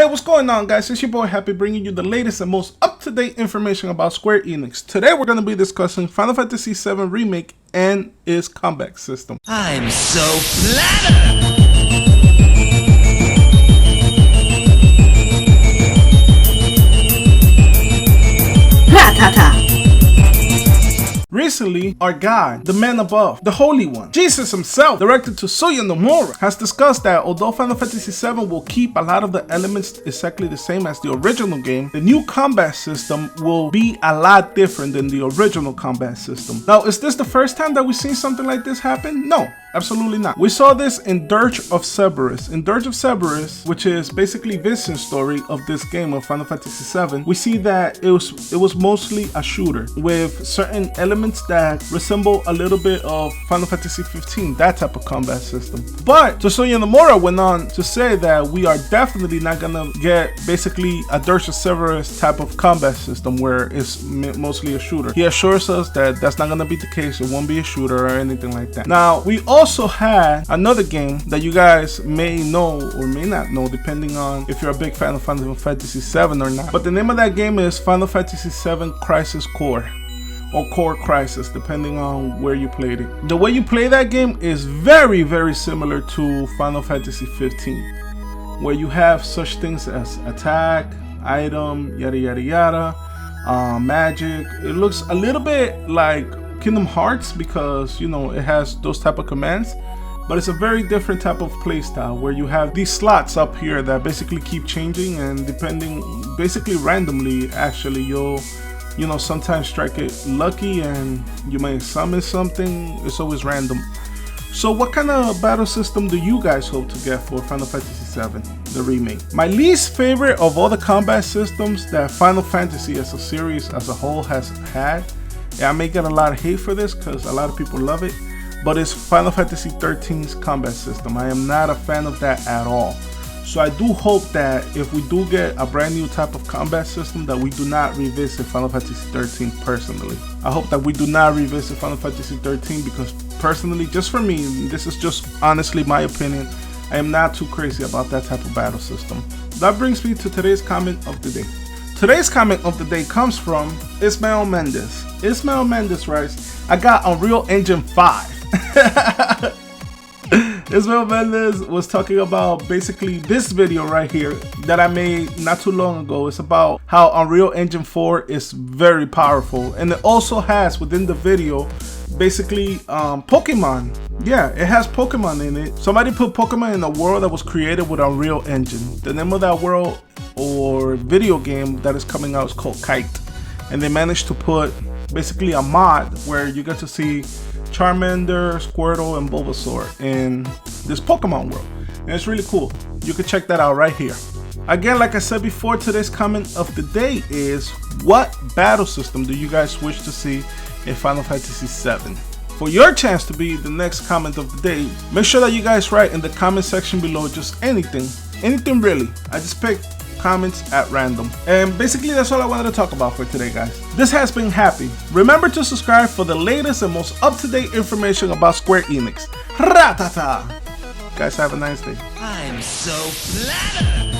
Hey, what's going on, guys? It's your boy Happy, bringing you the latest and most up-to-date information about Square Enix. Today we're going to be discussing Final Fantasy VII Remake and its combat system. I'm so flattered! Rattata! Recently, our God, the man above, the Holy One, Jesus himself, director Tetsuya Nomura, has discussed that although Final Fantasy VII will keep a lot of the elements exactly the same as the original game, the new combat system will be a lot different than the original combat system. Now, is this the first time that we've seen something like this happen? No. Absolutely not. We saw this in Dirge of Cerberus. In Dirge of Cerberus, which is basically Vincent's story of this game of Final Fantasy VII, we see that it was mostly a shooter with certain elements that resemble a little bit of Final Fantasy 15, that type of combat system. But Tetsuya Nomura went on to say that we are definitely not gonna get basically a Dirge of Cerberus type of combat system where it's mostly a shooter. He assures us that that's not gonna be the case. It won't be a shooter or anything like that. Now, we also had another game that you guys may know or may not know, depending on if you're a big fan of Final Fantasy VII or not. But the name of that game is Final Fantasy VII Crisis Core, or Core Crisis, depending on where you played it. The way you play that game is very, very similar to Final Fantasy 15, where you have such things as attack, item, yada yada yada, magic. It looks a little bit like Kingdom Hearts because, you know, it has those type of commands, but it's a very different type of playstyle where you have these slots up here that basically keep changing, and depending, basically randomly, actually, you'll, you know, sometimes strike it lucky and you may summon something. It's always random. So what kind of battle system do you guys hope to get for Final Fantasy VII, the remake? My least favorite of all the combat systems that Final Fantasy as a series as a whole has had, I may get a lot of hate for this because a lot of people love it, but it's Final Fantasy XIII's combat system. I am not a fan of that at all. So I do hope that if we do get a brand new type of combat system, that we do not revisit Final Fantasy XIII personally. I hope that we do not revisit Final Fantasy XIII because personally, just for me, this is just honestly my opinion, I am not too crazy about that type of battle system. That brings me to today's comment of the day. Today's comment of the day comes from Ismael Mendez. Ismael Mendez writes, I got Unreal Engine 5. Ismael Mendez was talking about basically this video right here that I made not too long ago. It's about how Unreal Engine 4 is very powerful, and it also has within the video basically Pokemon. Yeah, it has Pokemon in it. Somebody put Pokemon in a world that was created with Unreal Engine. The name of that world or video game that is coming out is called Kite, and they managed to put basically a mod where you get to see Charmander, Squirtle, and Bulbasaur in this Pokemon world, and it's really cool. You can check that out right here. Again, like I said before, today's comment of the day is, what battle system do you guys wish to see in Final Fantasy VII? For your chance to be the next comment of the day, make sure that you guys write in the comment section below just anything really. I just picked comments at random, and basically that's all I wanted to talk about for today, guys. This has been Happy. Remember to subscribe for the latest and most up-to-date information about Square Enix. Rattata! Guys, have a nice day. I'm so flattered!